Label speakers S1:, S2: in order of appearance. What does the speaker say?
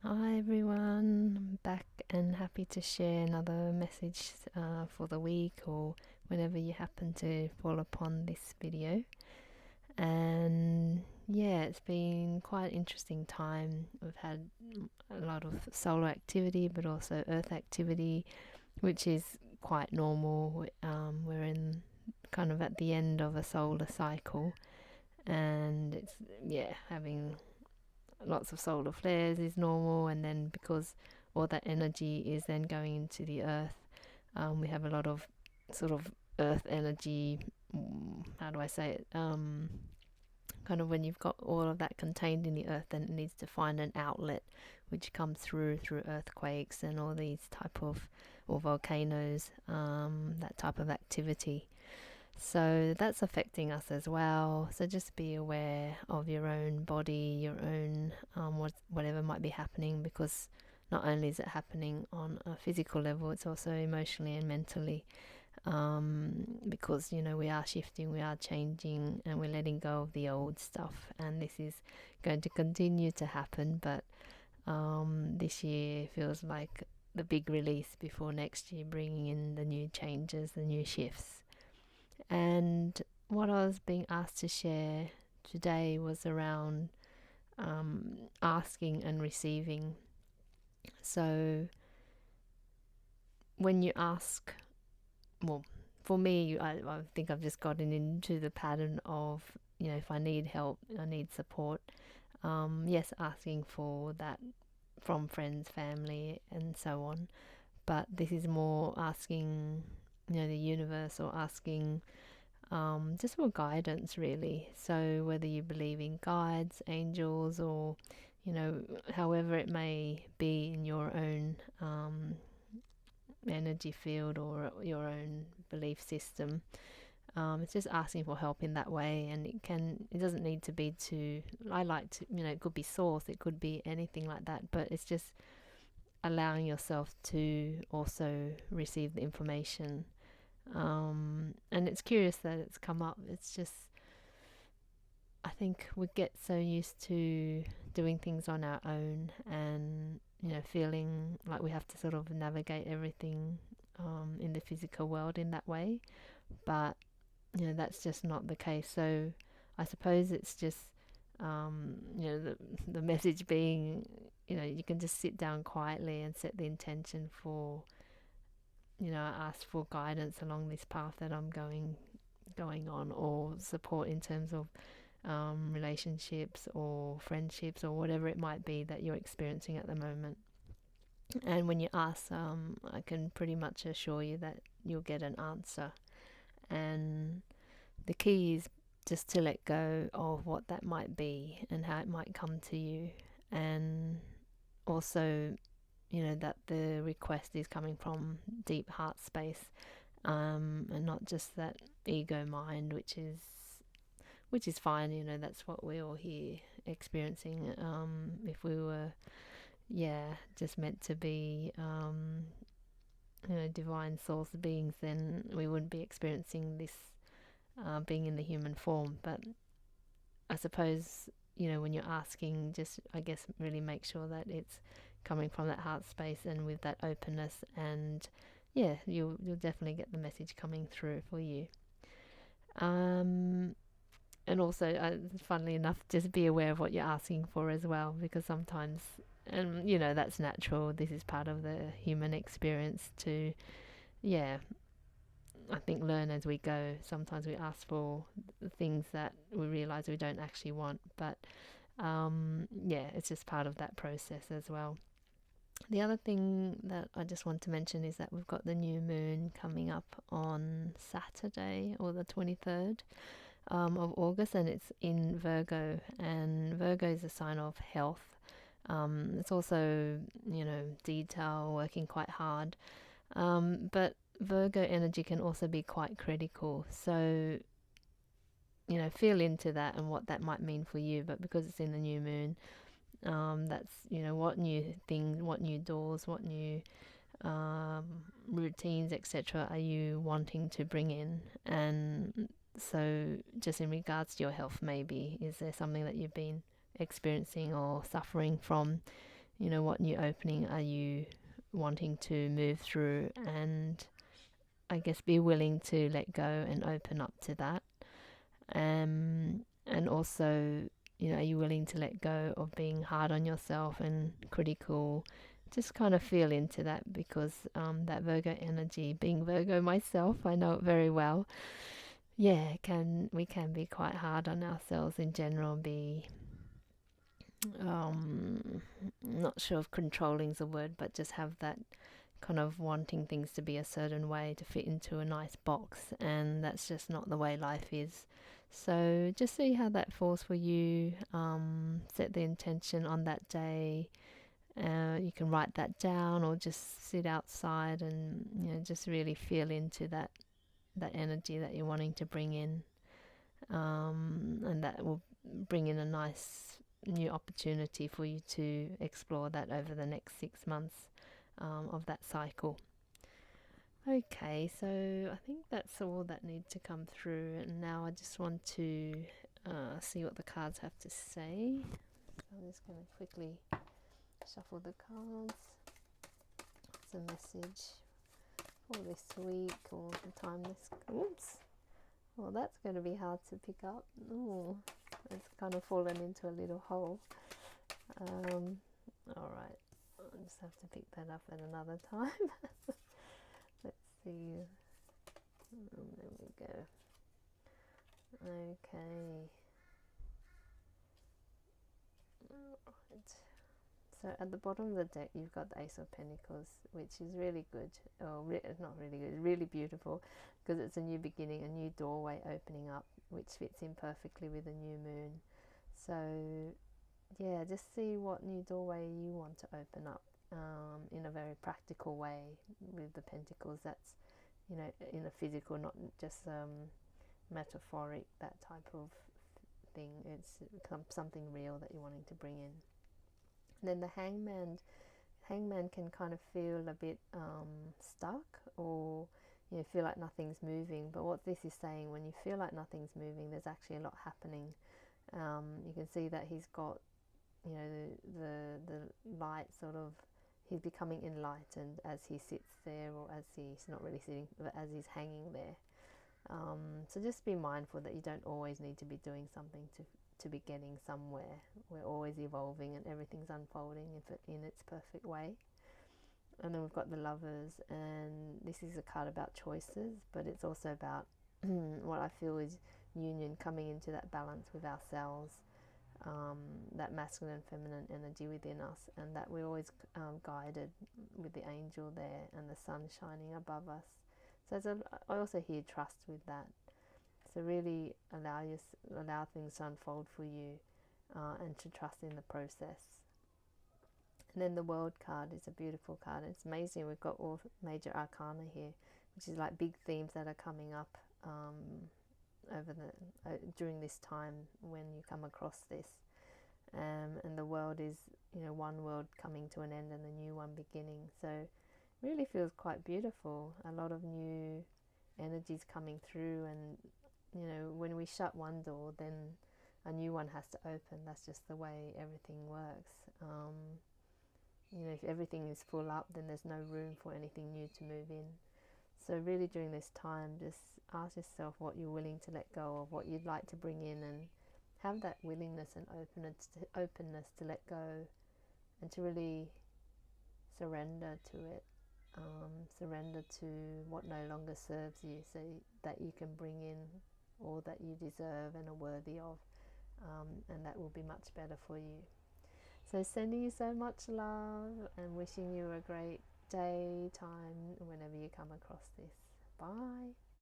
S1: Hi everyone, I'm back and happy to share another message for the week or whenever you happen to fall upon this video. And yeah, it's been quite an interesting time. We've had a lot of solar activity but also earth activity, which is quite normal. We're in kind of at the end of a solar cycle, and it's having lots of solar flares is normal, and then because all that energy is then going into the earth, we have a lot of sort of earth energy. How do I say it? Kind of when you've got all of that contained in the earth, then it needs to find an outlet, which comes through earthquakes and all these type of or volcanoes, that type of activity. So that's affecting us as well. So just be aware of your own body, your own whatever might be happening, because not only is it happening on a physical level, it's also emotionally and mentally. Because we are shifting, we are changing, and we're letting go of the old stuff. And this is going to continue to happen, but this year feels like the big release before next year, bringing in the new changes, the new shifts. And what I was being asked to share today was around asking and receiving. So when you ask, well, for me, I think I've just gotten into the pattern of, if I need help, I need support. Yes, asking for that from friends, family, and so on. But this is more asking, the universe, or asking just for guidance, really. So whether you believe in guides, angels, or however it may be in your own energy field or your own belief system, it's just asking for help in that way. And it doesn't need to be too, I like to, it could be source, it could be anything like that, but it's just allowing yourself to also receive the information. And it's curious that it's come up. It's just, I think we get so used to doing things on our own, and feeling like we have to sort of navigate everything in the physical world in that way. But that's just not the case. So I suppose it's just the message being, you can just sit down quietly and set the intention for, ask for guidance along this path that I'm going on, or support in terms of relationships or friendships or whatever it might be that you're experiencing at the moment. And when you ask, I can pretty much assure you that you'll get an answer. And the key is just to let go of what that might be and how it might come to you. And also, that the request is coming from deep heart space, and not just that ego mind, which is fine. That's what we're all here experiencing. If we were, just meant to be, divine source beings, then we wouldn't be experiencing this, being in the human form. But I suppose, when you're asking, just, I guess, really make sure that it's coming from that heart space and with that openness, and you'll definitely get the message coming through for you. And also, funnily enough, just be aware of what you're asking for as well, because sometimes, and that's natural. This is part of the human experience to, yeah, I think, learn as we go. Sometimes we ask for things that we realize we don't actually want, but it's just part of that process as well. The other thing that I just want to mention is that we've got the new moon coming up on Saturday, or the 23rd of August, and it's in Virgo. And Virgo is a sign of health. It's also, detail, working quite hard. But Virgo energy can also be quite critical. So, feel into that and what that might mean for you. But because it's in the new moon, that's, what new things, what new doors, what new routines, etc., are you wanting to bring in. And so just in regards to your health, maybe, is there something that you've been experiencing or suffering from, what new opening are you wanting to move through, and I guess be willing to let go and open up to that. And also, are you willing to let go of being hard on yourself and critical? Just kind of feel into that, because that Virgo energy, being Virgo myself, I know it very well. Yeah, we can be quite hard on ourselves in general, be not sure if controlling is a word, but just have that kind of wanting things to be a certain way to fit into a nice box, and that's just not the way life is. So just see how that falls for you. Set the intention on that day. You can write that down or just sit outside and just really feel into that energy that you're wanting to bring in, and that will bring in a nice new opportunity for you to explore that over the next 6 months of that cycle. Okay, so I think that's all that needs to come through, and now I just want to see what the cards have to say. So I'm just going to quickly shuffle the cards. It's a message for this week, or the time this... Oops! Well, that's going to be hard to pick up. Ooh, it's kind of fallen into a little hole. Alright, I'll just have to pick that up at another time. Let's see. There we go. Okay. Alright. So at the bottom of the deck, you've got the Ace of Pentacles, which is really good. Not really good, really beautiful, because it's a new beginning, a new doorway opening up, which fits in perfectly with the new moon. So yeah, just see what new doorway you want to open up in a very practical way with the Pentacles. That's, in a physical, not just metaphoric, that type of thing. It's something real that you're wanting to bring in. And then the hangman can kind of feel a bit stuck, or feel like nothing's moving. But what this is saying, when you feel like nothing's moving, there's actually a lot happening. You can see that he's got the light sort of, he's becoming enlightened as he sits there, or as he's not really sitting, but as he's hanging there. So just be mindful that you don't always need to be doing something to be getting somewhere. We're always evolving, and everything's unfolding in its perfect way. And then we've got the Lovers, and this is a card about choices, but it's also about what I feel is union, coming into that balance with ourselves, that masculine and feminine energy within us, and that we're always guided with the angel there and the sun shining above us. So I also hear trust with that. So really allow things to unfold for you, and to trust in the process. And then the World card is a beautiful card. It's amazing. We've got all major arcana here, which is like big themes that are coming up during this time when you come across this. And the world is, one world coming to an end and a new one beginning. So it really feels quite beautiful. A lot of new energies coming through, and when we shut one door, then a new one has to open. That's just the way everything works. If everything is full up, then there's no room for anything new to move in. So really during this time, just ask yourself what you're willing to let go of, what you'd like to bring in, and have that willingness and openness to let go, and to really surrender to it. Surrender to what no longer serves you, so that you can bring in all that you deserve and are worthy of, and that will be much better for you. So sending you so much love, and wishing you a great day, time, whenever you come across this. Bye.